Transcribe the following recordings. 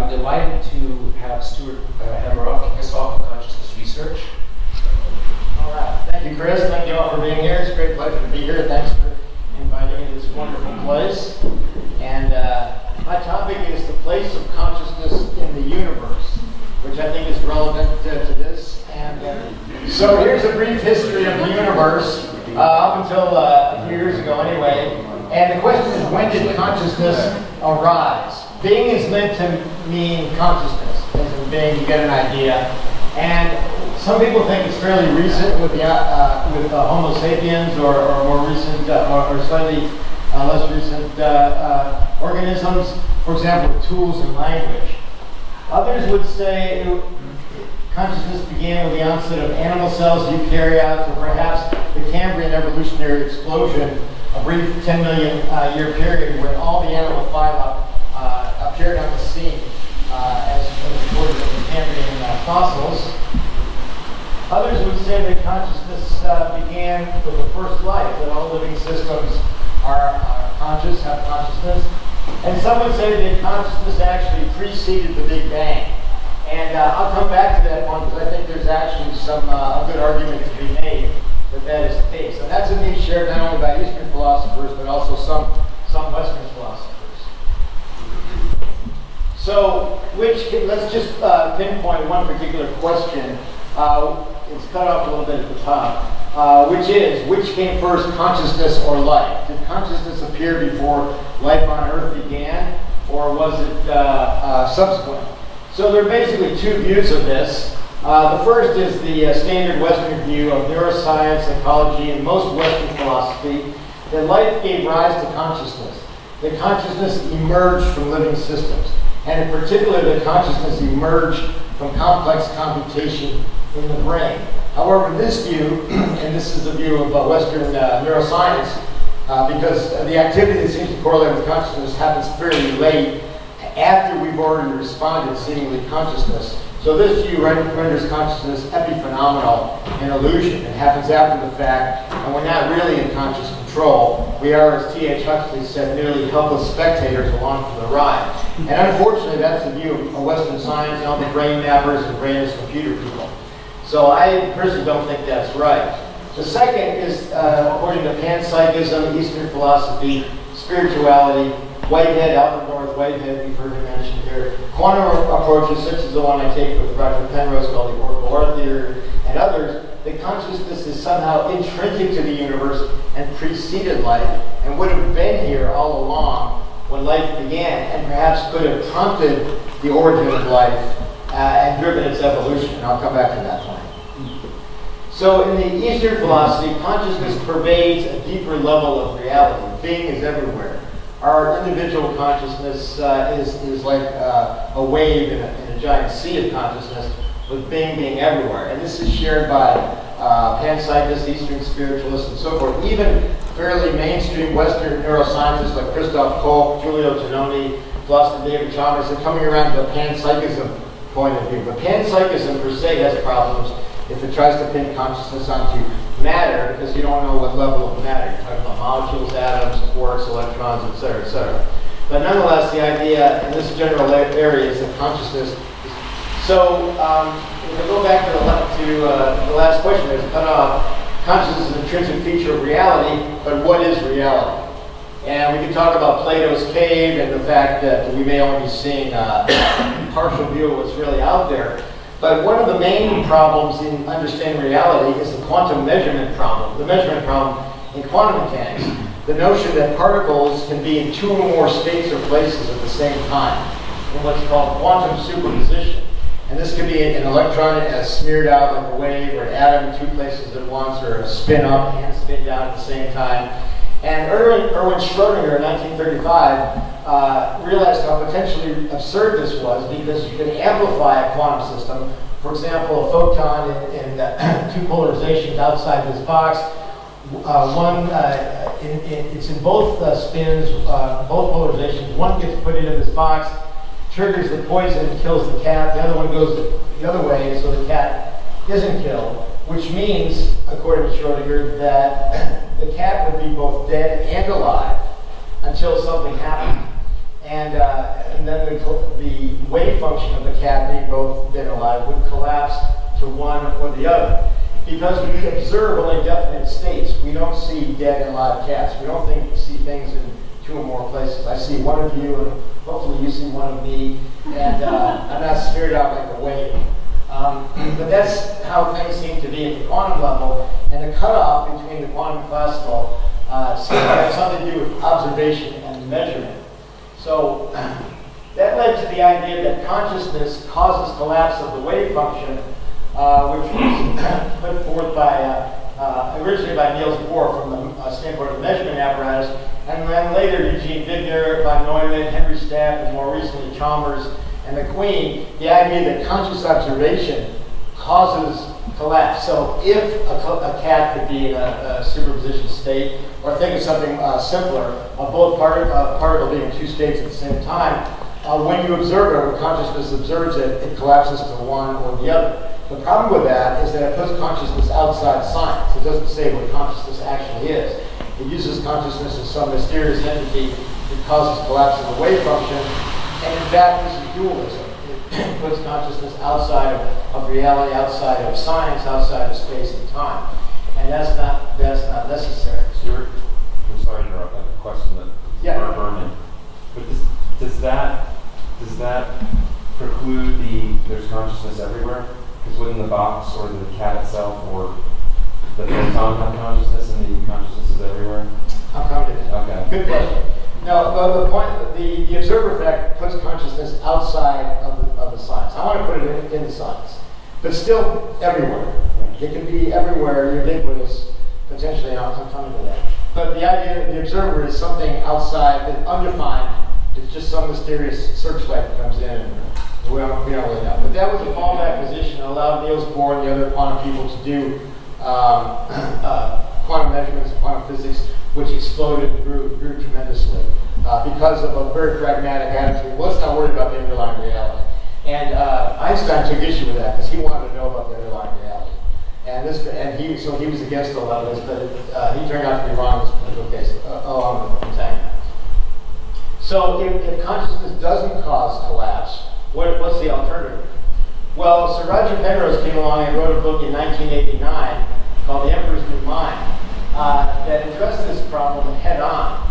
I'm delighted to have Stuart Hameroff kick us off with consciousness research. All right. Thank you, Chris. Thank you all for being here. It's a great pleasure to be here. Thanks for inviting me to this wonderful place. And my topic is the place of consciousness in the universe, which I think is relevant to this. And so here's a brief history of the universe, up until a few years ago anyway. And the question is, when did consciousness arise? Being is meant to mean consciousness. As in being, you get an idea. And some people think it's fairly recent with Homo sapiens, or more recent, or slightly less recent organisms. For example, with tools and language. Others would say consciousness began with the onset of animal cells, eukaryotes, or perhaps the Cambrian evolutionary explosion, a brief 10 million year period when all the animal phyla appeared on the scene, as recorded in the Cambrian fossils. Others would say that consciousness began with the first life, that all living systems are conscious, have consciousness. And some would say that consciousness actually preceded the Big Bang. And I'll come back to that one because I think there's actually some a good argument to be made that that is the case. And that's a view shared not only by Eastern philosophers, but also some Western philosophers. So, let's just pinpoint one particular question. It's cut off a little bit at the top, which came first, consciousness or life? Did consciousness appear before life on Earth began, or was it subsequent? So there are basically two views of this. The first is the standard Western view of neuroscience, psychology, and most Western philosophy, that life gave rise to consciousness. That consciousness emerged from living systems, and in particular, that consciousness emerged from complex computation in the brain. However, this view, and this is the view of Western neuroscience, because the activity that seems to correlate with consciousness happens fairly late, after we've already responded seemingly consciousness. So this view renders consciousness epiphenomenal, an illusion. It happens after the fact, and we're not really in conscious control. We are, as T.H. Huxley said, merely helpless spectators along for the ride. And unfortunately, that's the view of Western science and all the brain mappers and brainless computer people. So I personally don't think that's right. The second is, according to panpsychism, Eastern philosophy, spirituality, Whitehead, Alfred North Whitehead, we've heard him mentioned here, quantum approaches such as the one I take with Roger Penrose called the Orch OR theory, and others, that consciousness is somehow intrinsic to the universe and preceded life, and would have been here all along when life began, and perhaps could have prompted the origin of life and driven its evolution. And I'll come back to that point. So in the Eastern philosophy, consciousness pervades a deeper level of reality. Being is everywhere. Our individual consciousness is like a wave in a giant sea of consciousness, with being everywhere. And this is shared by panpsychists, Eastern spiritualists, and so forth. Even fairly mainstream Western neuroscientists like Christoph Koch, Giulio Tononi, philosopher David Chalmers are coming around to the panpsychism point of view. But panpsychism per se has problems if it tries to pin consciousness onto matter, because you don't know what level of matter. You're talking about molecules, atoms, quarks, electrons, etc., etc. But nonetheless, the idea in this general area is that consciousness is... So, if we go back to the last question, there's a cutoff. Consciousness is an intrinsic feature of reality, but what is reality? And we can talk about Plato's cave and the fact that we may only be seeing a partial view of what's really out there. But one of the main problems in understanding reality is the quantum measurement problem. The measurement problem in quantum mechanics. The notion that particles can be in two or more states or places at the same time in what's called quantum superposition. And this could be an electron smeared out like a wave, or an atom in two places at once, or a spin up and spin down at the same time. And Erwin Schrödinger in 1935 realized how potentially absurd this was, because you could amplify a quantum system. For example, a photon in two polarizations outside this box. It's in both spins, both polarizations. One gets put into this box, triggers the poison, kills the cat. The other one goes the other way, so the cat isn't killed, which means, according to Schrödinger, that the cat would be both dead and alive until something happened. And then the wave function of the cat, being both dead and alive, would collapse to one or the other. Because we observe only definite states, we don't see dead and alive cats. We don't see things in two or more places. I see one of you, and hopefully you see one of me, and I'm not smeared out like a wave. But that's how things seem to be at the quantum level, and the cutoff between the quantum and classical seems to have something to do with observation and measurement. So that led to the idea that consciousness causes collapse of the wave function, which was put forth by originally by Niels Bohr from the standpoint of the measurement apparatus, and then later Eugene Wigner, von Neumann, Henry Stapp, and more recently Chalmers and McQueen, the idea that conscious observation causes collapse. So if a cat could be in a superposition state, or think of something simpler, both particle being in two states at the same time, when you observe it, when consciousness observes it, it collapses to one or the other. The problem with that is that it puts consciousness outside science. It doesn't say what consciousness actually is. It uses consciousness as some mysterious entity that causes collapse of the wave function, and in fact, this is dualism. It puts consciousness outside of reality, outside of science, outside of space and time. And that's not necessary. Stuart, I'm sorry to interrupt. I have a question that Berman. But does that preclude there's consciousness everywhere? Because wouldn't the box or the cat itself or the photon have consciousness, and the consciousness is everywhere? I'll come to that. Okay. Good question. No, the point, the observer effect puts consciousness outside of the science. I want to put it in the science, but still everywhere. It can be everywhere, ubiquitous, potentially. I'll come to that. But the idea that the observer is something outside, that undefined, it's just some mysterious searchlight that comes in, and we don't really know. But that was a fallback position that allowed Niels Bohr and the other quantum people to do quantum measurements, quantum physics, which exploded and grew tremendously because of a very pragmatic attitude. Let's not worry about the underlying reality. And Einstein took issue with that because he wanted to know about the underlying reality. And he was against all of this, but he turned out to be wrong in this particular case along with entanglement. So if consciousness doesn't cause collapse, what's the alternative? Well, Sir Roger Penrose came along and wrote a book in 1989 called The Emperor's New Mind that addressed this problem head on.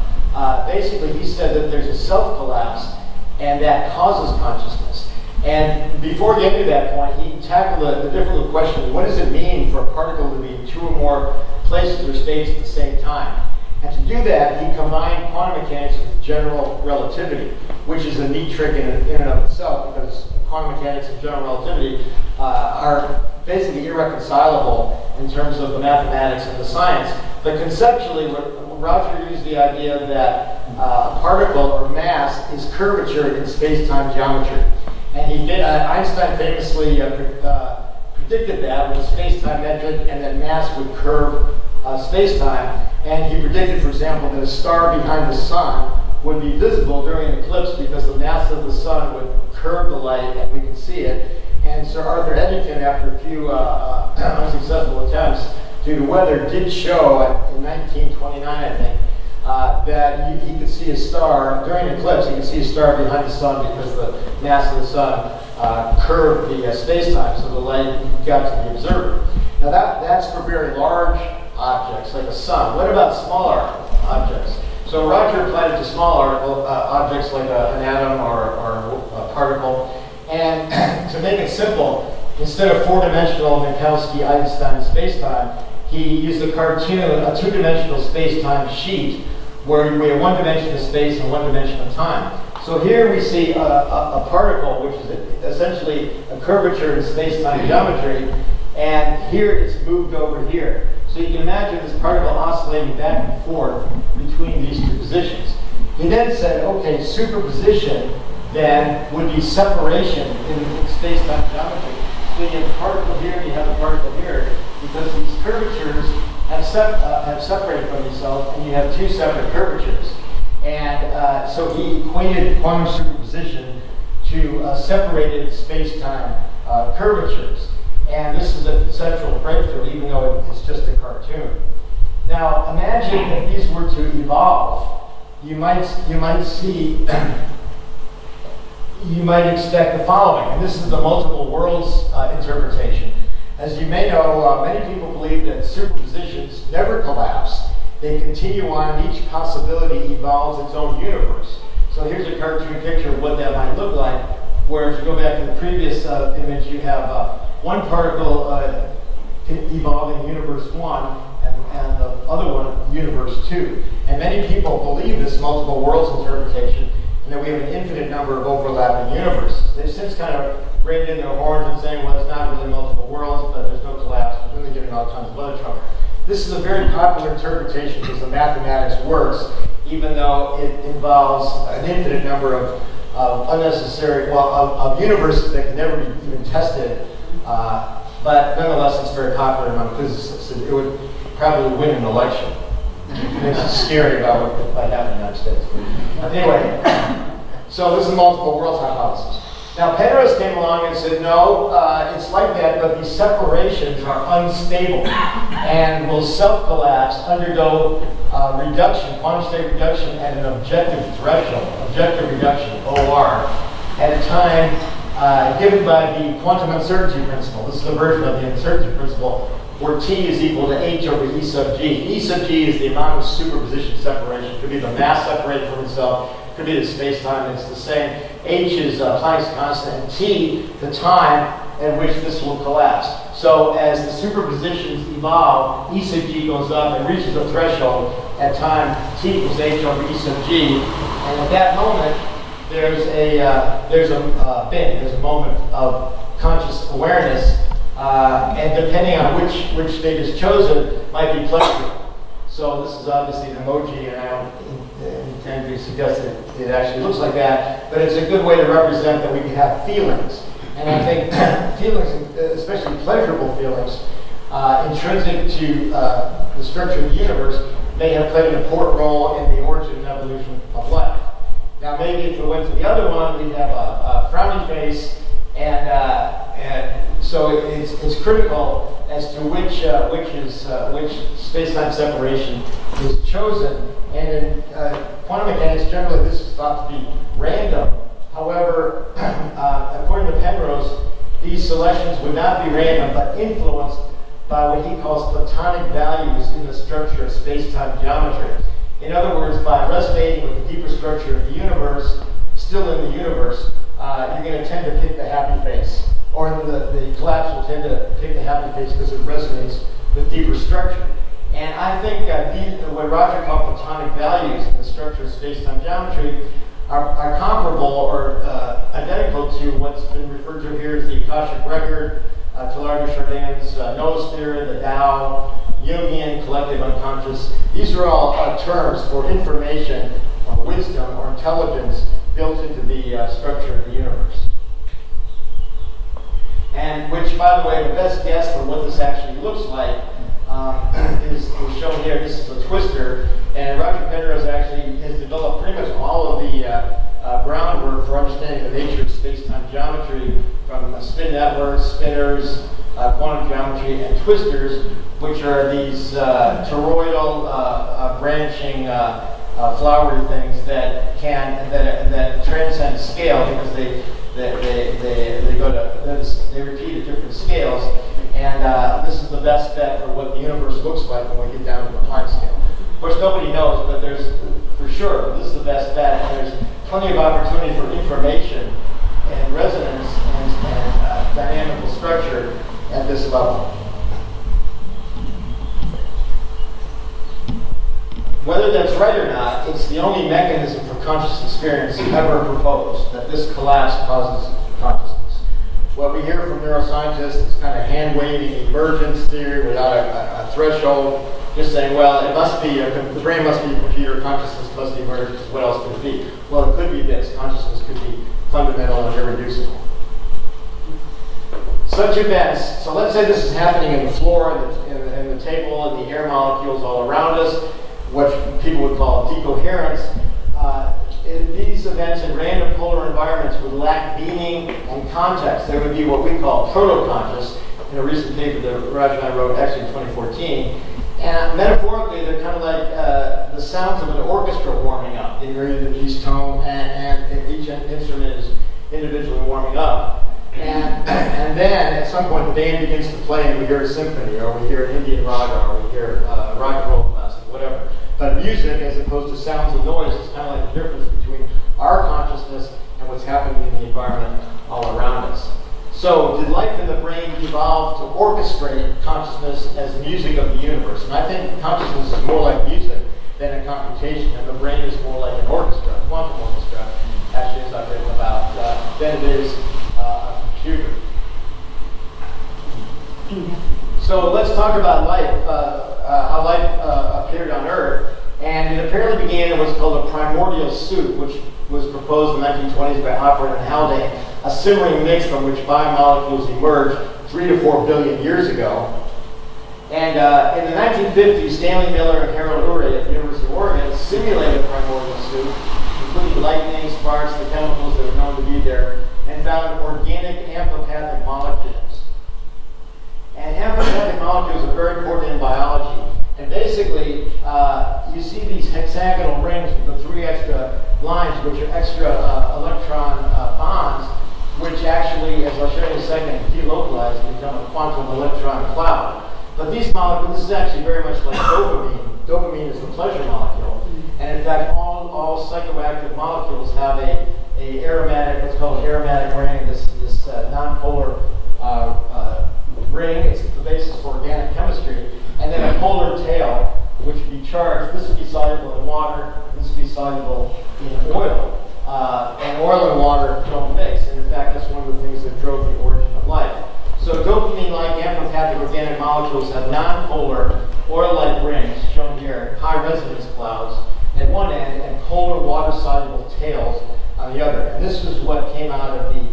Basically, he said that there's a self-collapse and that causes consciousness. And before getting to that point, he tackled the difficult question, what does it mean for a particle to be in two or more places or states at the same time? And to do that, he combined quantum mechanics with general relativity, which is a neat trick in and of itself, because quantum mechanics and general relativity are basically irreconcilable in terms of the mathematics and the science. But conceptually, Roger used the idea that a particle or mass is curvature in space-time geometry. And Einstein famously predicted that with a space-time metric, and that mass would curve space-time. And he predicted, for example, that a star behind the sun would be visible during an eclipse because the mass of the sun would curve the light and we could see it. And Sir Arthur Eddington, after a few unsuccessful attempts due to weather, did show in 1929, I think, that he could see a star during an eclipse. He could see a star behind the sun because the mass of the sun curved the space-time, so the light got to the observer. Now that's for very large objects like a sun. What about smaller objects? So Roger applied it to small objects like an atom or a particle. And to make it simple, instead of four-dimensional Minkowski-Einstein space-time, he used a cartoon, a two-dimensional space-time sheet, where we have one dimension of space and one dimension of time. So here we see a particle, which is essentially a curvature in space-time geometry, and here it's moved over here. So you can imagine this particle oscillating back and forth between these two positions. He then said, okay, superposition then would be separation in space-time geometry. So you have a particle here and you have a particle here, because these curvatures have separated from themselves, and you have two separate curvatures. And so he equated quantum superposition to separated space-time curvatures. And this is a conceptual breakthrough, even though it's just a cartoon. Now, imagine if these were to evolve. You might see you might expect the following, and this is the multiple worlds interpretation. As you may know, many people believe that superpositions never collapse. They continue on, and each possibility evolves its own universe. So here's a cartoon picture of what that might look like, where if you go back to the previous image, you have one particle evolving universe 1, and the other one, universe 2. And many people believe this multiple worlds interpretation, and that we have an infinite number of overlapping universes. They've since kind of reined in their horns and saying, well, it's not really multiple worlds, but there's no collapse. We're really getting all kinds of other trouble. This is a very popular interpretation because the mathematics works, even though it involves an infinite number of unnecessary, of universes that can never be even tested. But nonetheless, it's very popular among physicists. It would probably win an election. It's scary about what might happen in the United States. Anyway, so this is the multiple worlds hypothesis. Now, Penrose came along and said, no, it's like that, but these separations are unstable and will self-collapse, undergo reduction, quantum state reduction at an objective threshold, objective reduction, OR, at a time given by the quantum uncertainty principle. This is a version of the uncertainty principle where T is equal to H over E sub G. E sub G is the amount of superposition separation. It could be the mass separated from itself. It could be the space-time, it's the same. H is Planck's constant, and T, the time at which this will collapse. So as the superpositions evolve, E sub G goes up and reaches a threshold at time T equals H over E sub G. And at that moment, there's a bin, there's a moment of conscious awareness, and depending on which state is chosen, might be pleasurable. So this is obviously an emoji, and I don't intend to suggest that it actually looks like that, but it's a good way to represent that we can have feelings. And I think feelings, especially pleasurable feelings, intrinsic to the structure of the universe, may have played an important role in the origin and evolution of life. Now, maybe if we went to the other one, we'd have a frowny face, and so it's critical as to which space-time separation is chosen. And in quantum mechanics, generally this is thought to be random. However, according to Penrose, these selections would not be random, but influenced by what he calls platonic values in the structure of space-time geometry. In other words, by resonating with the deeper structure of the universe, still in the universe, you're going to tend to pick the happy face. Or the collapse will tend to pick the happy face because it resonates with deeper structure. And I think what Roger called platonic values in the structure of space-time geometry are comparable or identical to what's been referred to here as the Akashic Record, Teilhard de Chardin's noosphere, the Tao, Jungian collective unconscious. These are all terms for information or wisdom or intelligence built into the structure of the universe. And which, by the way, the best guess for what this actually looks like is shown here. This is a twister, and Roger Penrose actually has developed pretty much all of the groundwork for understanding the nature of space-time geometry, from spin networks, spinners, quantum geometry, and twisters, which are these toroidal branching flowery things that transcend scale because they repeat at different scales, and this is the best bet for what the universe looks like when we get down to the Planck scale. Of course, nobody knows, but there's for sure this is the best bet, and there's plenty of opportunity for information and resonance and dynamical structure at this level. Whether that's right or not, it's the only mechanism for conscious experience ever proposed, that this collapse causes consciousness. What we hear from neuroscientists is kind of hand-waving emergence theory without a threshold, just saying, well, it must be, the brain must be a computer, consciousness must emerge, because what else could it be? Well, it could be this. Consciousness could be fundamental and irreducible. Such events, so let's say this is happening in the floor, and the table, and the air molecules all around us, what people would call decoherence. These events in random polar environments would lack meaning and context. There would be what we call proto-conscious, in a recent paper that Roger and I wrote actually in 2014. And metaphorically, they're kind of like the sounds of an orchestra warming up. They vary the piece tone, and each instrument individually warming up. And then at some point the band begins to play and we hear a symphony, or we hear an Indian raga, or we hear rock and roll classic, whatever. But music, as opposed to sounds and noise, is kind of like the difference between our consciousness and what's happening in the environment all around us. So did life in the brain evolve to orchestrate consciousness as music of the universe? And I think consciousness is more like music than a computation, and the brain is more like an orchestra, a quantum orchestra, actually, as I've written about, than it is a computer. So let's talk about life, how life appeared on Earth. And it apparently began in what's called a primordial soup, which was proposed in the 1920s by Hopper and Haldane, a simmering mix from which biomolecules emerged 3 to 4 billion years ago. And in the 1950s, Stanley Miller and Harold Urey at the University of Oregon simulated primordial soup, including lightning, sparks, the chemicals that were known to be there, and found organic amphipathic molecules. And amphipathic molecules are very important in biology. And basically, you see these hexagonal rings with the 3 extra lines, which are extra electron bonds, which actually, as I'll show you in a second, delocalize and become a quantum electron cloud. But these molecules, this is actually very much like dopamine. Dopamine is the pleasure molecule. And in fact, all psychoactive molecules have a aromatic, what's called an aromatic ring, this nonpolar ring. It's the basis for organic chemistry. And then a polar tail, which would be charged. This would be soluble in water. This would be soluble in oil. And oil and water don't mix. And in fact, that's one of the things that drove the origin of life. So dopamine-like amphipathic organic molecules have nonpolar oil-like rings, shown here, high resonance clouds at one end, and polar water-soluble tails on the other. And this is what came out of the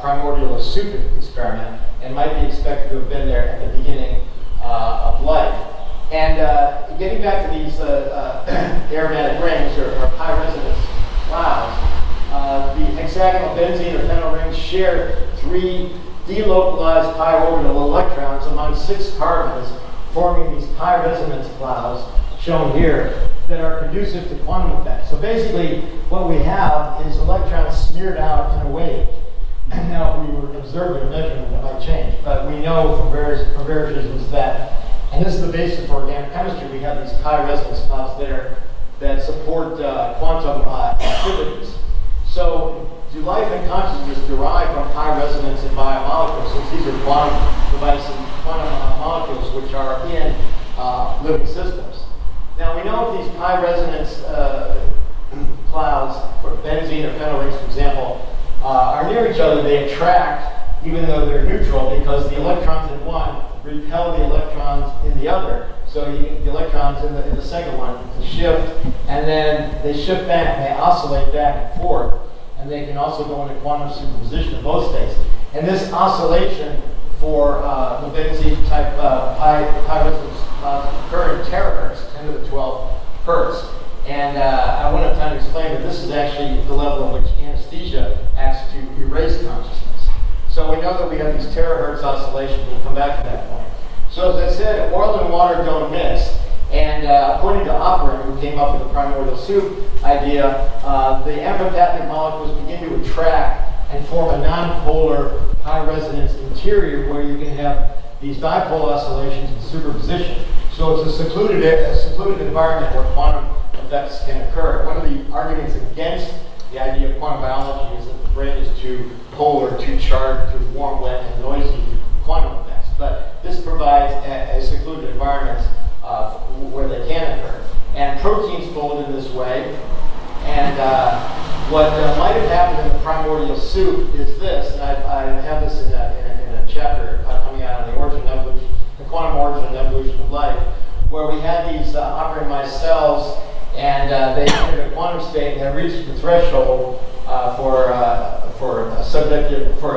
primordial soup experiment, and might be expected to have been there at the beginning of life. And getting back to these aromatic rings, or high resonance clouds, the hexagonal benzene or phenyl rings share 3 delocalized pi orbital electrons among 6 carbons, forming these pi resonance clouds, shown here, that are conducive to quantum effects. So basically, what we have is electrons smeared out in a wave. And now, if we were observing a measurement, it might change. But we know from various reasons that, and this is the basis for organic chemistry, we have these pi resonance clouds there that support quantum activities. So, do life and consciousness derive from pi resonance in biomolecules, since these are quantum devices, quantum molecules which are in living systems? Now, we know if these pi resonance clouds, for benzene or phenyl rings, for example, are near each other, they attract, even though they're neutral, because the electrons in one repel the electrons in the other. So the electrons in the second one shift, and then they shift back, and they oscillate back and forth, and they can also go into quantum superposition in both states. And this oscillation for the benzene type pi resonance occur in terahertz, 10 to the 12 hertz. And I won't have time to explain, but this is actually the level at which anesthesia acts to erase consciousness. So we know that we have these terahertz oscillations. We'll come back to that point. So as I said, oil and water don't mix. And according to Opperin, who came up with the primordial soup idea, the amphipathic molecules begin to attract and form a nonpolar high resonance interior where you can have these dipole oscillations in superposition. So it's a secluded environment where quantum effects can occur. One of the arguments against the idea of quantum biology is that the brain is too polar, too charged, too warm, wet, and noisy quantum effects. But this provides a secluded environment where they can occur. And proteins fold in this way. And what might have happened in the primordial soup is this, and I have this in a chapter coming out on the origin and evolution, the quantum origin and evolution of life, where we had these operating mice cells, and they entered a quantum state and they reached the threshold for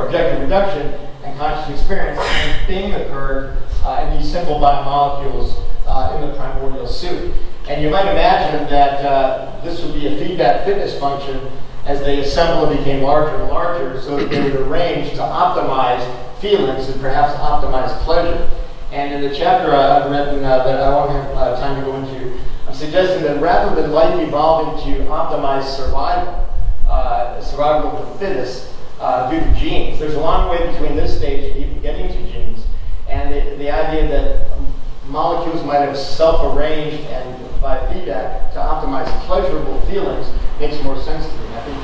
objective reduction and conscious experience. And Bing occurred in these simple biomolecules in the primordial soup. And you might imagine that this would be a feedback fitness function as they assembled and became larger and larger, so that they would arrange to optimize feelings and perhaps optimize pleasure. And in the chapter I've written that I won't have time to go into, I'm suggesting that rather than life evolving to optimize survival of the fittest, due to genes. There's a long way between this stage and even getting to genes. And the idea that molecules might have self-arranged and by feedback to optimize pleasurable feelings makes more sense to me. I think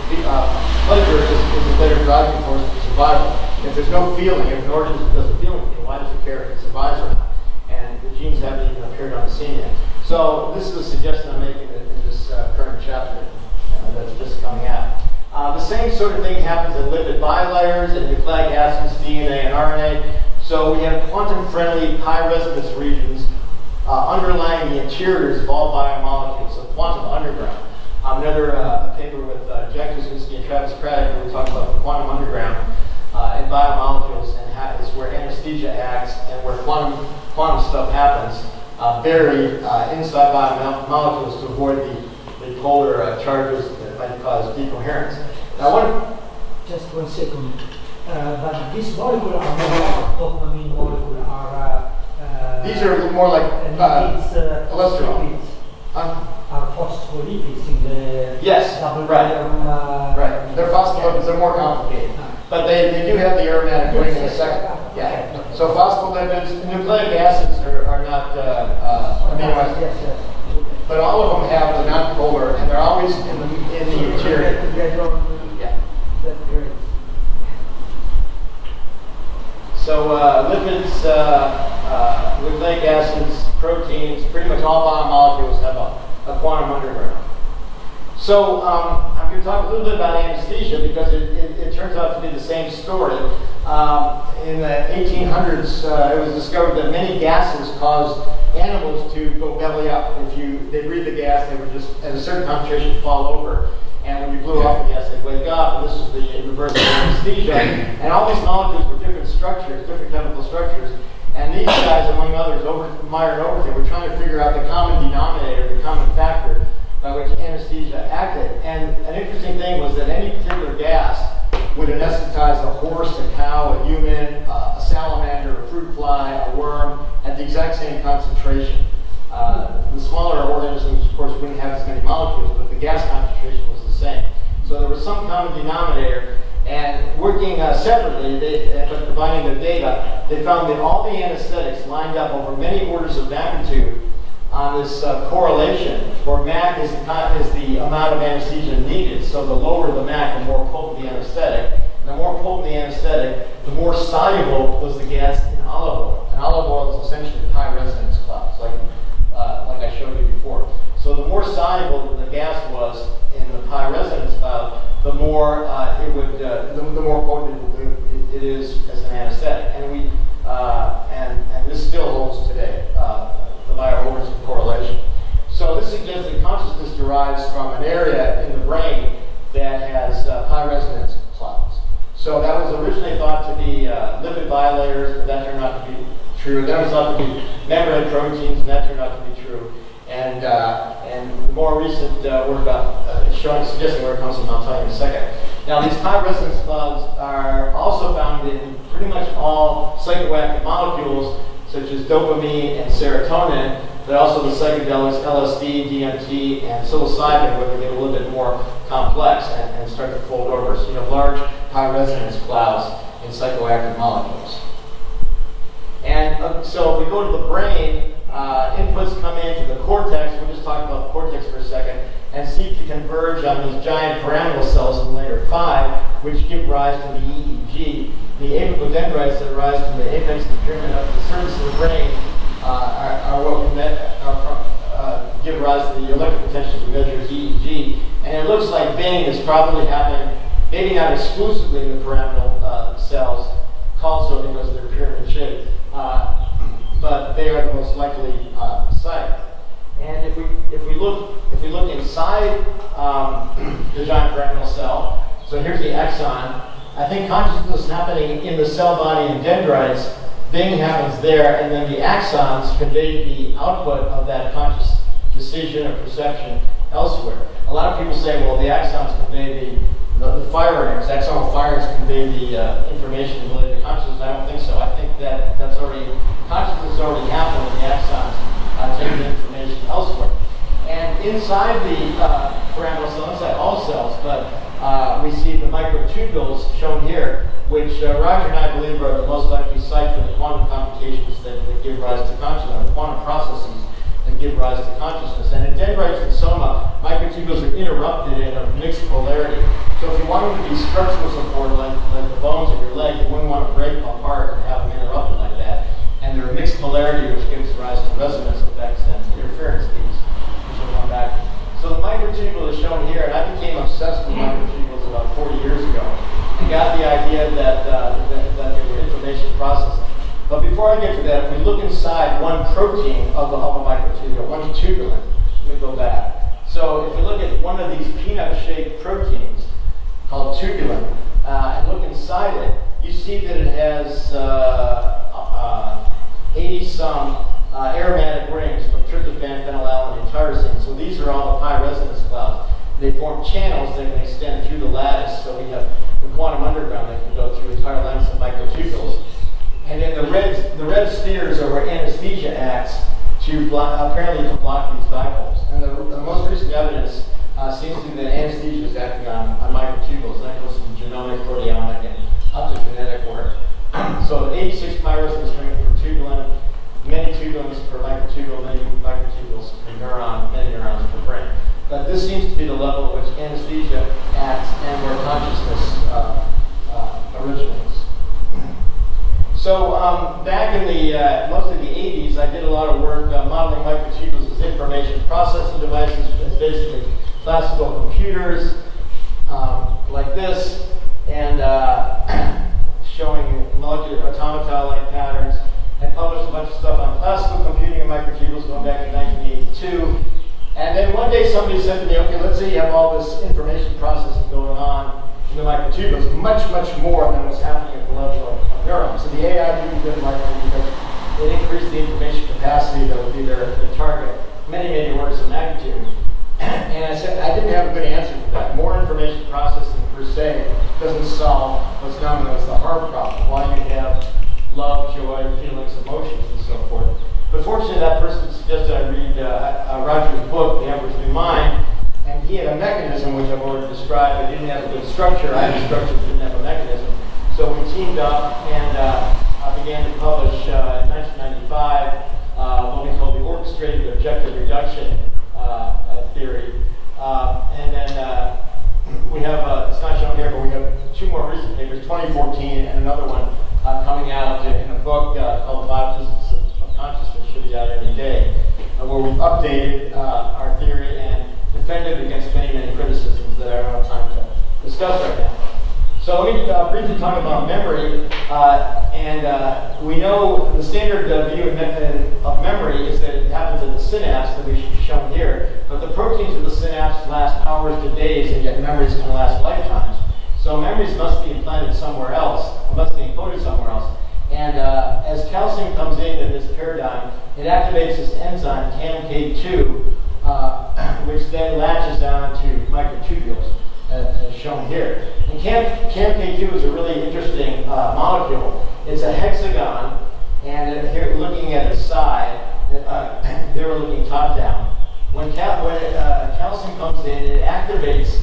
pleasure is a better driving force for survival. If there's no feeling, if an organism doesn't feel anything, why does it care if it survives or not? And the genes haven't even appeared on the scene yet. So this is a suggestion I'm making in this current chapter that's just coming out. The same sort of thing happens in lipid bilayers and nucleic acids, DNA and RNA. So we have quantum-friendly pi resonance regions underlying the interiors of all biomolecules, so quantum underground. Another paper with Jack Kuczynski and Travis Craddock where we talk about the quantum underground in biomolecules and how it's where anesthesia acts and where quantum stuff happens, buried inside biomolecules to avoid the polar charges that might cause decoherence. Now, just 1 second. But these molecules are more dopamine molecules these are more like cholesterol. Are phospholipids in the yes, right. They're phospholipids. They're more complicated, but they do have the aromatic ring in a second. Yeah. So phospholipids, nucleic acids are not amino acids. Yes. But all of them have the non-polar, and they're always in the interior. Yeah. That's great. So lipids, nucleic acids, proteins, pretty much all biomolecules have a quantum underground. So I'm going to talk a little bit about anesthesia because it turns out to be the same story. In the 1800s, it was discovered that many gases caused animals to go belly up. They breathe the gas, they would just, at a certain concentration, fall over. And when you blew off the gas, they'd wake up. And this is the reverse of anesthesia. And all these molecules were different structures, different chemical structures. And these guys, among others, Meyer and Overton, were trying to figure out the common denominator, the common factor by which anesthesia acted. And an interesting thing was that any particular gas would anesthetize a horse, a cow, a human, a salamander, a fruit fly, a worm, at the exact same concentration. The smaller organisms, of course, wouldn't have as many molecules, but the gas concentration was the same. So there was some common denominator, and working separately, but combining their data, they found that all the anesthetics lined up over many orders of magnitude on this correlation, where MAC is the amount of anesthesia needed. So the lower the MAC, the more potent the anesthetic. And the more potent the anesthetic, the more soluble was the gas in olive oil. And olive oil is essentially pi resonance clouds, like I showed you before. So the more soluble the gas was in the pi resonance cloud, the more the more potent it is as an anesthetic. And this still holds today. The bioorganism correlation. So this suggests that consciousness derives from an area in the brain that has pi resonance clouds. So that was originally thought to be lipid bilayers, but that turned out to be true. That was thought to be membrane proteins, and that turned out to be true. And the more recent work suggesting where it comes from, I'll tell you in a second. Now, these pi resonance clouds are also found in pretty much all psychoactive molecules, such as dopamine and serotonin, but also the psychedelics, LSD, DMT, and psilocybin, where they get a little bit more complex and start to fold over. So you have large pi resonance clouds in psychoactive molecules. And so if we go to the brain, inputs come into the cortex. We'll just talk about the cortex for a second, and seek to converge on these giant pyramidal cells in layer 5, which give rise to the EEG. The apicodendrites that arise from the apex of the pyramid up to the surface of the brain are what we give rise to the electrical potentials we measure as EEG. And it looks like Bing is probably happening, maybe not exclusively in the pyramidal cells, called so because they're pyramid shaped, but they are the most likely site. And if we look inside the giant pyramidal cell, so here's the axon. I think consciousness is happening in the cell body and dendrites. Bing happens there, and then the axons convey the output of that conscious decision or perception elsewhere. A lot of people say, well, the axons convey the firings, axonal firings convey the information related to consciousness. I don't think so. I think that consciousness has already happened when the axons take the information elsewhere. And inside the pyramidal cell, inside all cells, but we see the microtubules shown here, which Roger and I believe are the most likely site for the quantum computations that give rise to consciousness, the quantum processes that give rise to consciousness. And in dendrites and soma, microtubules are interrupted in a mixed polarity. So if you want them to be structural support, like the bones of your leg, you wouldn't want to break them apart and have them interrupted like that. And they're a mixed polarity, which gives rise to resonance effects and interference peaks, which we'll come back to. So the microtubule is shown here, and I became obsessed with microtubules about 40 years ago, and got the idea that they were information processing. But before I get to that, if we look inside one protein of a microtubule, one tubulin, let me go back. So if you look at one of these peanut-shaped proteins called tubulin, and look inside it, you see that it has 80-some aromatic rings from tryptophan, phenylalanine, and tyrosine. So these are all the pi resonance clouds. They form channels that can extend through the lattice. So we have the quantum underground that can go through entire lengths of microtubules. And then the red spheres are where anesthesia acts to apparently to block these dipoles. And the most recent evidence seems to be that anesthesia is acting on microtubules. And that goes from genomic, proteomic, and up to genetic work. So 86 pi resonance rings per tubulin, many tubulins per microtubule, many microtubules per neuron, many neurons per brain. But this seems to be the level at which anesthesia acts and where consciousness originates. So back in the mostly the 80s, I did a lot of work modeling microtubules as information processing devices, as basically classical computers like this, and showing molecular automata-like patterns. I published a bunch of stuff on classical computing and microtubules going back to 1982. And then one day somebody said to me, okay, let's say you have all this information processing going on in the microtubules, much more than was happening at the level of neurons. So the AI didn't do because it increased the information capacity that would be their target, many orders of magnitude. And I said, I didn't have a good answer for that. More information processing per se doesn't solve what's known as the hard problem, why you have love, joy, feelings, emotions, and so forth. But fortunately, that person suggested I read Roger's book, The Emperor's New Mind, and he had a mechanism which I've already described, but didn't have a good structure. I had a structure that didn't have a mechanism. So we teamed up and began to publish in 1995 what we call the orchestrated objective reduction theory. And then we have, it's not shown here, but we have two more recent papers, 2014 and another one coming out in a book called Biophysics of Consciousness, should be out any day, where we've updated our theory and defended against many criticisms that I don't have time to discuss right now. So let me briefly talk about memory. We know the standard view of memory is that it happens in the synapse that we've shown here, but the proteins of the synapse last hours to days, and yet memories can last lifetimes. So memories must be implanted somewhere else, or must be encoded somewhere else. And as calcium comes in this paradigm, it activates this enzyme, CAMK2, which then latches on to microtubules, as shown here. And CAMK2 is a really interesting molecule. It's a hexagon, and here looking at its side, they were looking top down. When calcium comes in, it activates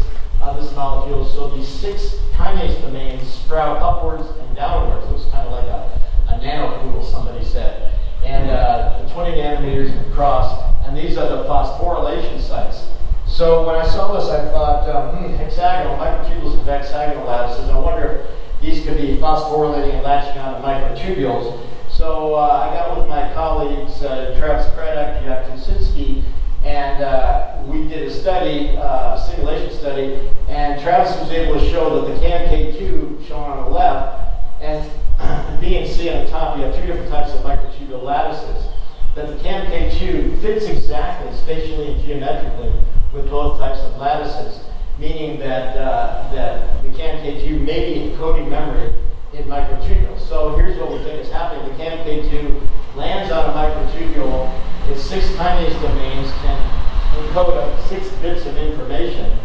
this molecule, so these 6 kinase domains sprout upwards and downwards. It looks kind of like a nanopoodle, somebody said. And 20 nanometers across, and these are the phosphorylation sites. So when I saw this, I thought, hexagonal, microtubules have hexagonal lattices. I wonder if these could be phosphorylating and latching on to microtubules. So I got with my colleagues, Travis Craddock, Jack Tusinski, and we did a study, a simulation study, and Travis was able to show that the CAMK2 shown on the left, and B and C on the top, you have 2 different types of microtubule lattices, that the CAMK2 fits exactly spatially and geometrically with both types of lattices, meaning that the CAMK2 may be encoding memory in microtubules. So here's what we think is happening. The CAMK2 lands on a microtubule. Its 6 kinase domains can encode up to 6 bits of information,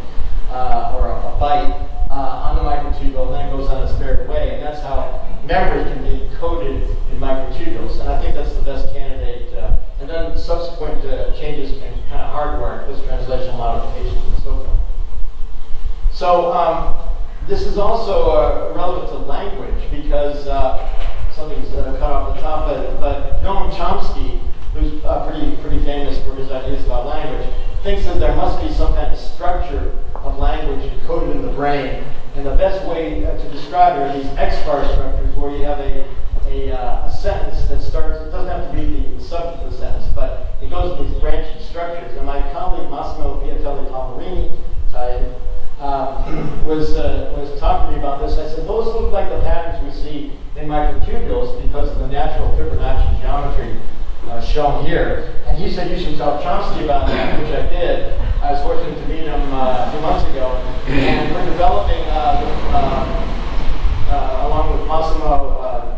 or a byte, on the microtubule, and then it goes on its merry way. And that's how memory can be encoded in microtubules. And I think that's the best candidate. And then subsequent changes can kind of hardware this translational modifications and so forth. So This is also relevant to language because something's cut off the top, but Noam Chomsky, who's pretty famous for his ideas about language, thinks that there must be some kind of structure of language encoded in the brain. And the best way to describe it are these X-bar structures where you have a sentence that starts, it doesn't have to be the subject of the sentence, but it goes in these branching structures. And my colleague Massimo Piatelli-Palmerini was talking to me about this. I said, those look like the patterns we see in microtubules because of the natural Fibonacci geometry shown here. And he said, you should talk Chomsky about that, which I did. I was fortunate to meet him a few months ago. And we're developing, along with Massimo,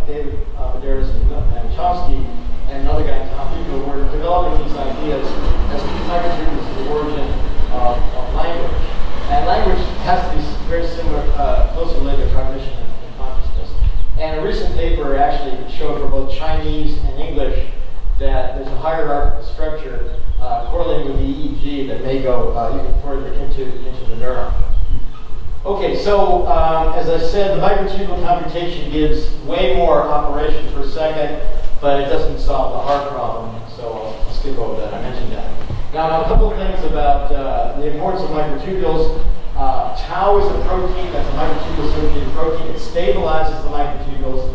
David Medeiros, and Chomsky, and another guy, Tom Pico, we're developing these ideas as microtubules to the origin of language. And language has to be very similar, closely related to cognition and consciousness. And a recent paper actually showed for both Chinese and English that there's a hierarchical structure correlating with the EEG that may go even further into the neuron. Okay, so as I said, the microtubule computation gives way more operation per second, but it doesn't solve the heart problem, so I'll skip over that. I mentioned that. Now, a couple of things about the importance of microtubules. Tau is a protein that's a microtubule-associated protein. It stabilizes the microtubules,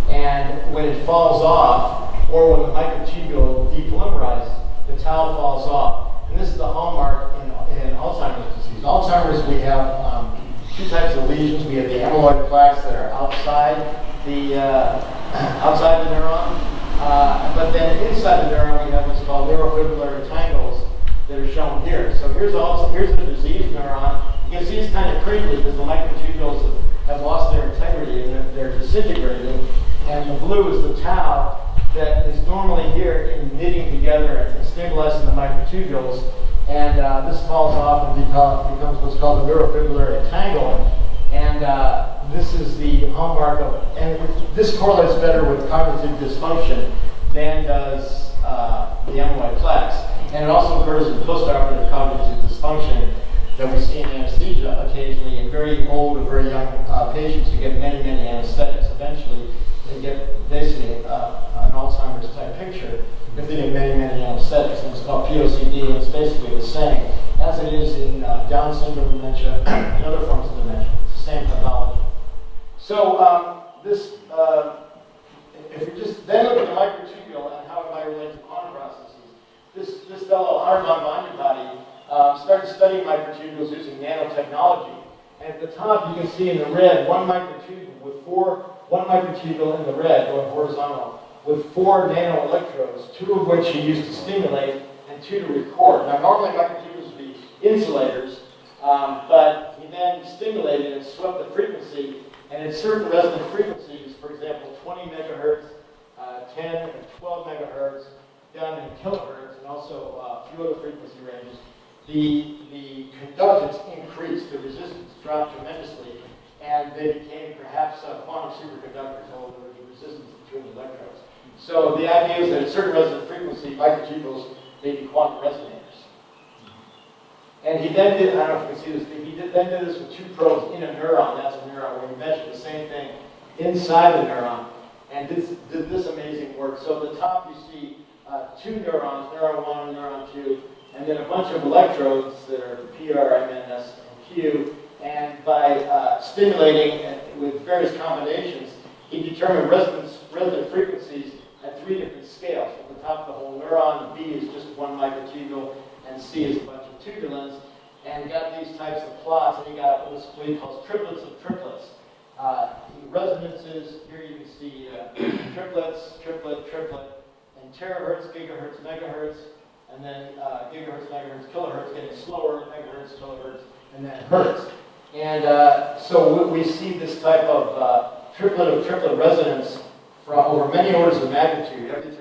and when it falls off, or when the microtubule depolymerizes, the tau falls off. And this is the hallmark in Alzheimer's disease. Alzheimer's, we have two types of lesions. We have the amyloid plaques that are outside the neuron, but then inside the neuron we have what's called neurofibrillary tangles that are shown here. So here's a diseased neuron. You can see it's kind of crinkly because the microtubules have lost their integrity and they're disintegrating. And the blue is the tau that is normally here in knitting together and stabilizing the microtubules. And this falls off and becomes what's called a neurofibrillary tangle. And this is the hallmark of, and this correlates better with cognitive dysfunction than does the amyloid plaques. And it also occurs in postoperative cognitive dysfunction that we see in anesthesia occasionally in very old or very young patients who get many, many anesthetics. Eventually, they get basically an Alzheimer's type picture if they get many, many anesthetics. And it's called POCD, and it's basically the same as it is in Down syndrome dementia and other forms of dementia. It's the same pathology. So if we just then look at the microtubule and how it might relate to quantum processes, this fellow, Armand Banyapati, started studying microtubules using nanotechnology. And at the top, you can see in the red one microtubule in the red going horizontal with 4 nanoelectrodes, 2 of which he used to stimulate and 2 to record. Now, normally microtubules would be insulators, but he then stimulated and swept the frequency, and at certain resonant frequencies, for example, 20 megahertz, 10 and 12 megahertz, down in kilohertz, and also a few other frequency ranges, the conductance increased, the resistance dropped tremendously, and they became perhaps quantum superconductors, although there was resistance between the electrodes. So the idea is that at certain resonant frequency, microtubules may be quantum resonators. And he then did, I don't know if you can see this, but he then did this with 2 probes in a neuron. That's a neuron where he measured the same thing inside the neuron and did this amazing work. So at the top you see 2 neurons, neuron 1 and neuron 2, and then a bunch of electrodes that are PR, MN, S, and Q. And by stimulating with various combinations, he determined resonant frequencies at 3 different scales. At the top of the whole neuron, B is just 1 microtubule, and C is a bunch of tubulins. And he got these types of plots, and he got what he calls triplets of triplets. Resonances, here you can see triplets, triplet, triplet, and terahertz, gigahertz, megahertz, and then gigahertz, megahertz, kilohertz, getting slower, megahertz, kilohertz, and then hertz. And so we see this type of triplet of triplet resonance from over many orders of magnitude, every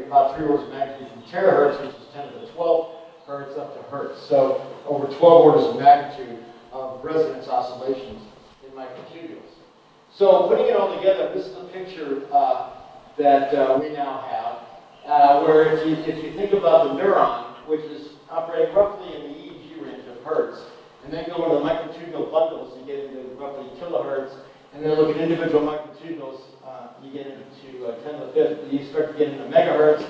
about 3 orders of magnitude, from terahertz, which is 10 to the 12 hertz, up to hertz. So over 12 orders of magnitude of resonance oscillations in microtubules. So putting it all together, this is a picture that we now have, where if you think about the neuron, which is operating roughly in the EEG range of hertz, and then go into the microtubule bundles, you get into and then look at individual microtubules, you get into 10 to the 5th, you start to get into megahertz,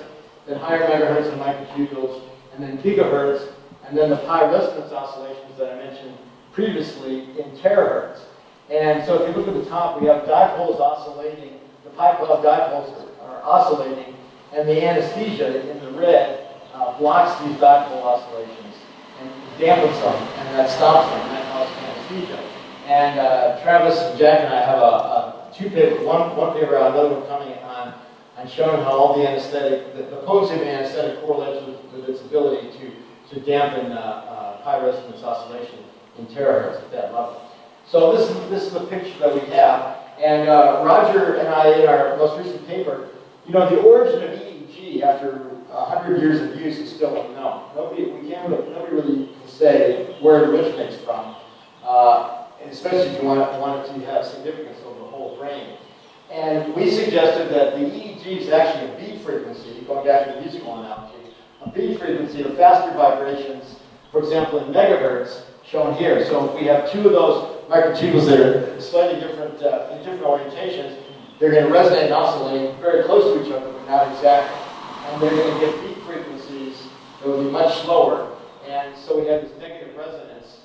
then higher megahertz in microtubules, and then gigahertz, and then the pi resonance oscillations that I mentioned previously in terahertz. And so if you look at the top, we have dipoles oscillating, the pi cloud dipoles are oscillating, and the anesthesia in the red blocks these dipole oscillations and dampens them, and that stops them, and that causes anesthesia. And Travis and Jack and I have two papers, one paper out, another one coming on showing how all the anesthetic, the potency of the anesthetic correlates with its ability to dampen high resonance oscillation in terahertz at that level. So this is the picture that we have. And Roger and I, in our most recent paper, the origin of EEG after 100 years of use is still unknown. Nobody really can say where it originates from, especially if you want it to have significance over the whole brain. And we suggested that the EEG is actually a beat frequency, going back to the musical analogy, a beat frequency of faster vibrations, for example, in megahertz, shown here. So if we have two of those microtubules that are slightly different, in different orientations, they're going to resonate and oscillate very close to each other, but not exactly. And they're going to get beat frequencies that will be much slower. And so we have this negative resonance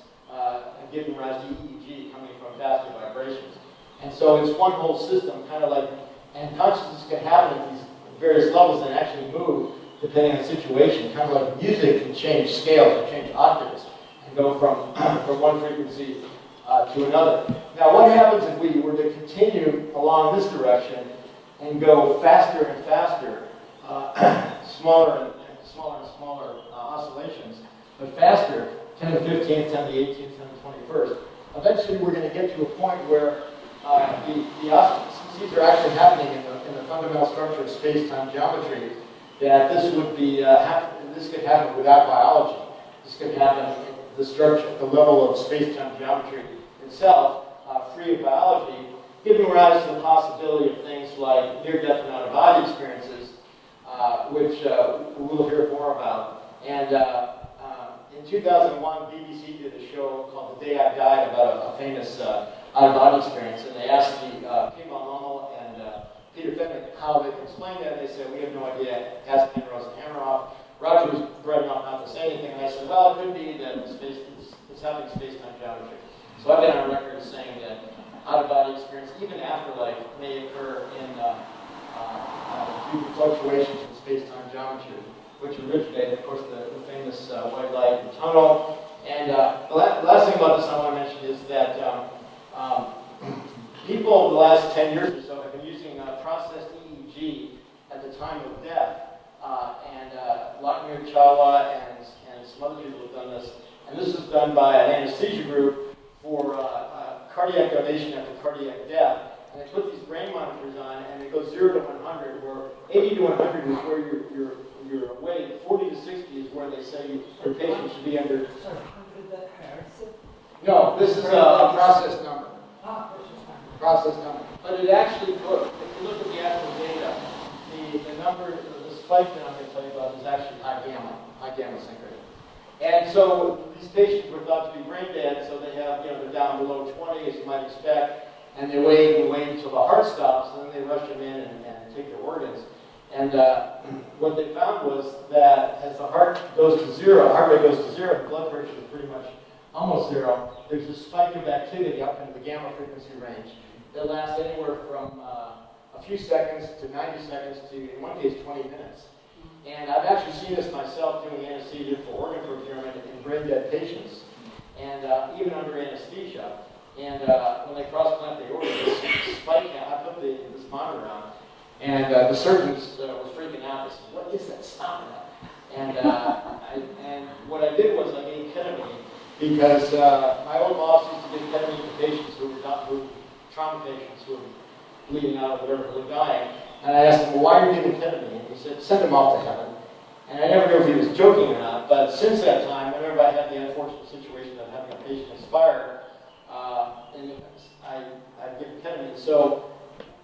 giving rise to EEG coming from faster vibrations. And so it's one whole system, kind of like, and consciousness can happen at these various levels and actually move depending on the situation. Kind of like music can change scales or change octaves and go from one frequency to another. Now, what happens if we were to continue along this direction and go faster and faster, smaller and smaller oscillations, but faster, 10 to the 15th, 10 to the 18th, 10 to the 21st. Eventually, we're going to get to a point where these are actually happening in the fundamental structure of space-time geometry. That this would be this could happen without biology. This could happen at the structure, the level of space-time geometry itself, free of biology, giving rise to the possibility of things like near-death and out-of-body experiences, which we'll hear more about. And in 2001, BBC did a show called The Day I Died about a famous out-of-body experience, and they asked the Biomolecules and Peter Fenwick how they could explain that, and they said, we have no idea. Asked Penrose and Hameroff. Roger was bright enough not to say anything, and I said, well, it could be that it's happening in space-time geometry. So I've been on record as saying that out-of-body experience, even afterlife, may occur due to fluctuations in space-time geometry, which originated, of course, the famous white light and tunnel. And the last thing about this I want to mention is that people over the last 10 years or so have been using processed EEG at the time of death. And Lakmir Chawla and some other people have done this. And this is done by an anesthesia group for cardiac donation after cardiac death. And they put these brain monitors on, and it goes 0 to 100, where 80 to 100 is where you're awake. 40 to 60 is where they say your patient should be under. Sorry, 100 hertz? No, this is a process number. Process number. But it actually, if you look at the actual data, the number, the spike that I'm going to tell you about is actually high gamma synchrony. And so these patients were thought to be brain dead, so they have, they're down below 20, as you might expect, and they wait until the heart stops, and then they rush them in and take their organs. And what they found was that as the heart rate goes to zero, the blood pressure is pretty much almost zero. There's a spike of activity up into the gamma frequency range that lasts anywhere from a few seconds to 90 seconds to, in one case, 20 minutes. And I've actually seen this myself doing anesthesia for organ procurement in brain dead patients, and even under anesthesia. And when they cross-clamp the organ, this spike, I put this monitor on, and the surgeons was freaking out. They said, "What is that? Stop that!" And what I did was I gave ketamine, because my old boss used to give ketamine to patients who were trauma patients who were bleeding out or whatever, who were dying. And I asked him, well, why are you giving ketamine? And he said, send him off to heaven. And I never knew if he was joking or not, but since that time, whenever I had the unfortunate situation of having a patient expire, and I'd give ketamine. So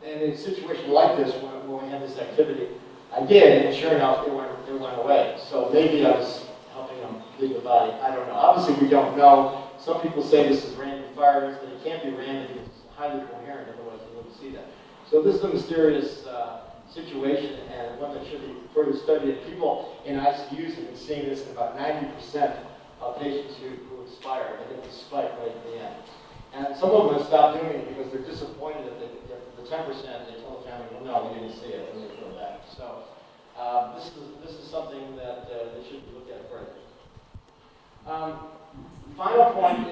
in a situation like this, when we had this activity, I did, and sure enough, it went away. So maybe I was helping them leave the body. I don't know. Obviously, we don't know. Some people say this is random firings, but it can't be random because it's highly coherent, otherwise you wouldn't see that. So this is a mysterious situation and one that should be further studied. People in ICUs have been seeing this in about 90% of patients who expire. They get this spike right at the end. And some of them have stopped doing it because they're disappointed that the 10%, they tell the family, well, no, we didn't see it, and they go back. So this is something that they should look at further. The final point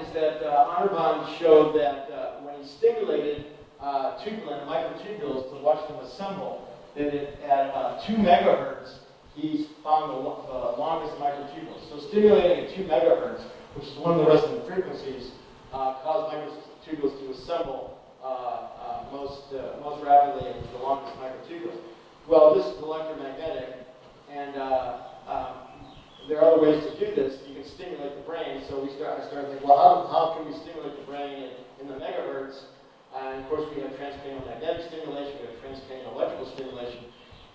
is that Hahnemann showed that when he stimulated tubulin microtubules to watch them assemble, that at about 2 megahertz, he found the longest microtubules. So stimulating at 2 megahertz, which is one of the resonant frequencies, caused microtubules to assemble most rapidly into the longest microtubules. Well, this is electromagnetic, and there are other ways to do this. You can stimulate the brain. So I started thinking, well, how can we stimulate the brain in the megahertz? And of course, we have transcranial magnetic stimulation, we have transcranial electrical stimulation,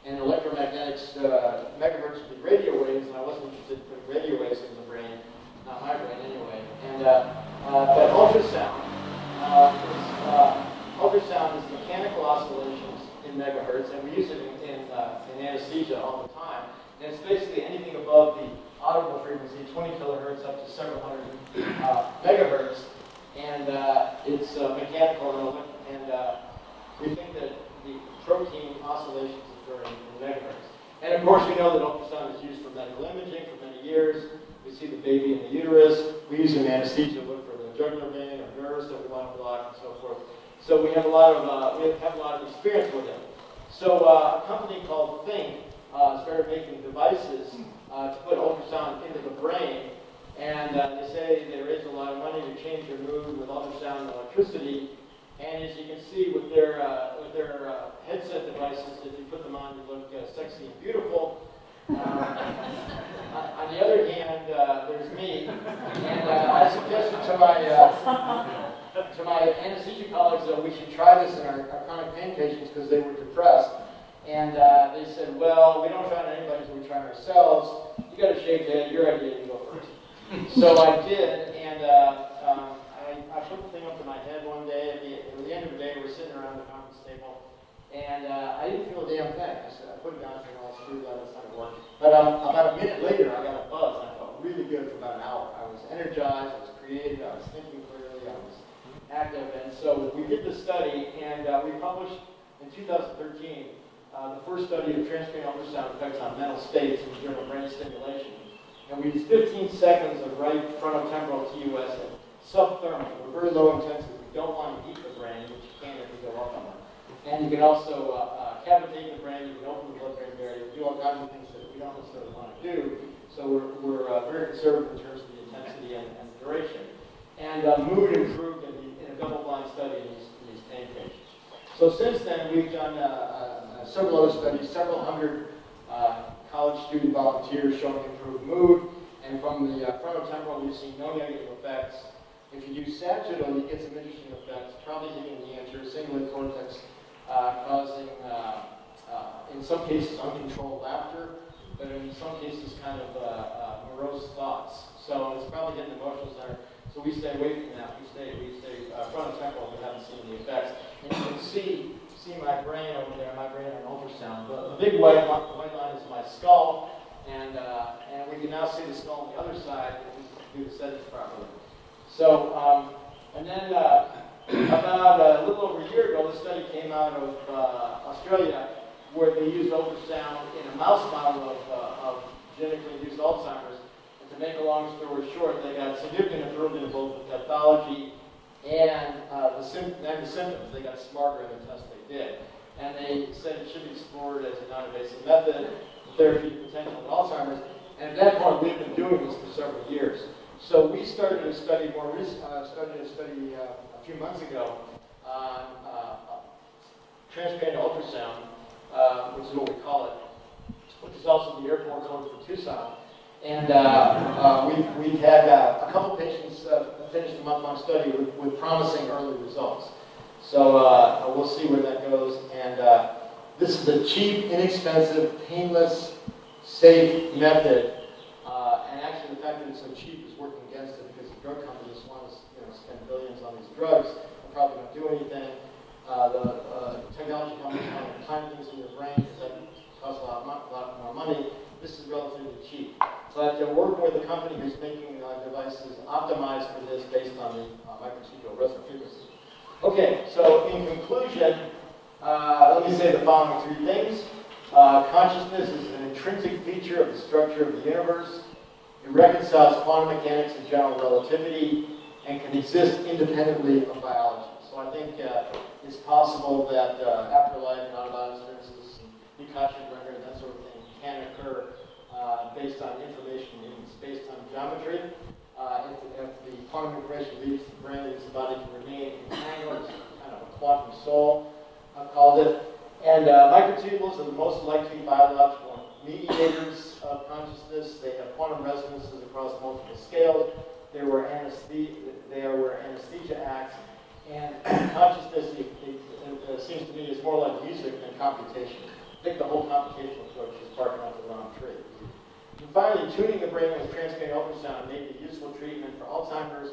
and electromagnetics megahertz would be radio waves, and I wasn't interested in putting radio waves in the brain, not my brain anyway. And but ultrasound is mechanical oscillations in megahertz, and we use it in anesthesia all the time. And it's basically anything above the audible frequency, 20 kilohertz up to several hundred megahertz, and it's mechanical, and we think that the protein oscillations occur in megahertz. And of course, we know that ultrasound is used for medical imaging for many years. We see the baby in the uterus. We use it in anesthesia to look for the jugular vein or nerves that we want to block, and so forth. So we have a lot of experience with it. So a company called Think started making devices to put ultrasound into the brain, and they say they raise a lot of money to change your mood with ultrasound and electricity. And as you can see with their headset devices, if you put them on, you look sexy and beautiful. On the other hand, there's me, and I suggested to my anesthesia colleagues that we should try this in our chronic pain patients because they were depressed. And they said, well, we don't try it on anybody, so we try it ourselves. You got to shake your head. Your idea, you go first. So I did, and I put the thing up to my head one day. At the end of the day, we're sitting around the conference table, and I didn't feel a damn thing. I said, I put it down, and all screwed up, it's not going to work. But about a minute later, I got a buzz, and I felt really good for about an hour. I was energized, I was creative, I was thinking clearly, I was active. And so we did this study, and we published in 2013 the first study of transcranial ultrasound effects on mental states in the journal Brain Stimulation. And we used 15 seconds of right frontotemporal TUS at subthermal. We're very low intensity. We don't want to heat the brain, which you can if you go up on it. And you can also cavitate the brain, you can open the blood-brain barrier, you do all kinds of things that we don't necessarily want to do. So we're very conservative in terms of the intensity and the duration. And mood improved in a double-blind study in these pain patients. So since then, we've done several other studies, several hundred college student volunteers showing improved mood. And from the frontotemporal, we've seen no negative effects. If you do sagittal, you get some interesting effects, probably hitting the anterior cingulate cortex, causing, in some cases, uncontrolled laughter, but in some cases, kind of morose thoughts. So it's probably hitting the emotional center. So we stay away from that. We stay frontotemporal, but haven't seen the effects. And you can see my brain over there, my brain on ultrasound. The big white line is my skull, and we can now see the skull on the other side if we do the settings properly. So, and then about a little over a year ago, the study came out of Australia where they used ultrasound in a mouse model of genetically induced Alzheimer's. And to make a long story short, they got significant improvement in both the pathology and the symptoms. They got smarter in the test they did. And they said it should be explored as a non-invasive method, therapeutic potential in Alzheimer's. And at that point, we've been doing this for several years. So we started a study a few months ago on transcranial ultrasound, which is what we call it, which is also the airport code for Tucson. And we've had a couple patients finish the month-long study with promising early results. So we'll see where that goes. And this is a cheap, inexpensive, painless, safe method. And actually, the fact that it's so cheap is working against it because just want to spend billions on these drugs and probably not do anything. The technology companies want to implant things in your brain because that costs a lot more money. This is relatively cheap. But they're working with a company who's making devices optimized for this based on the microtubule resonant frequency. Okay, so in conclusion, let me say the following three things. Consciousness is an intrinsic feature of the structure of the universe. It reconciles quantum mechanics and general relativity and can exist independently of biology. So I think it's possible that afterlife and out-of-body experiences and Akashic record, that sort of thing, can occur based on information in space-time geometry. If the quantum information leaves the brain, leaves the body, can remain entangled. It's kind of a quantum soul, I've called it. And microtubules are the most likely biological mediators of consciousness. They have quantum resonances across multiple scales. They are where anesthesia acts. And consciousness, it seems to me, is more like music than computation. I think the whole computational approach is barking up the wrong tree. And finally, tuning the brain with transcranial ultrasound may be a useful treatment for Alzheimer's,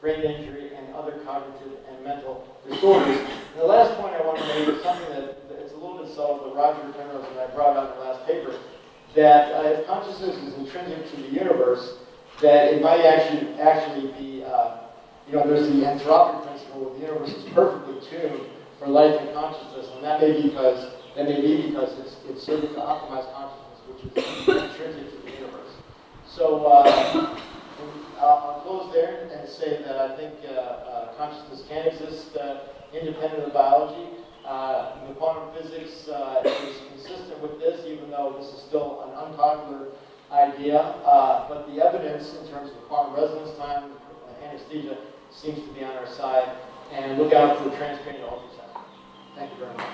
brain injury, and other cognitive and mental disorders. And the last point I want to make is something that it's a little bit subtle, but Roger Penrose and I brought out in the last paper, that if consciousness is intrinsic to the universe, that it might actually be, there's the anthropic principle where the universe is perfectly tuned for life and consciousness, and that may be because it's serving to optimize consciousness, which is intrinsic to the universe. So I'll close there and say that I think consciousness can exist independent of biology. The quantum physics is consistent with this, even though this is still an unpopular idea. But the evidence in terms of quantum resonance time, anesthesia, seems to be on our side. And look out for transcranial ultrasound. Thank you very much.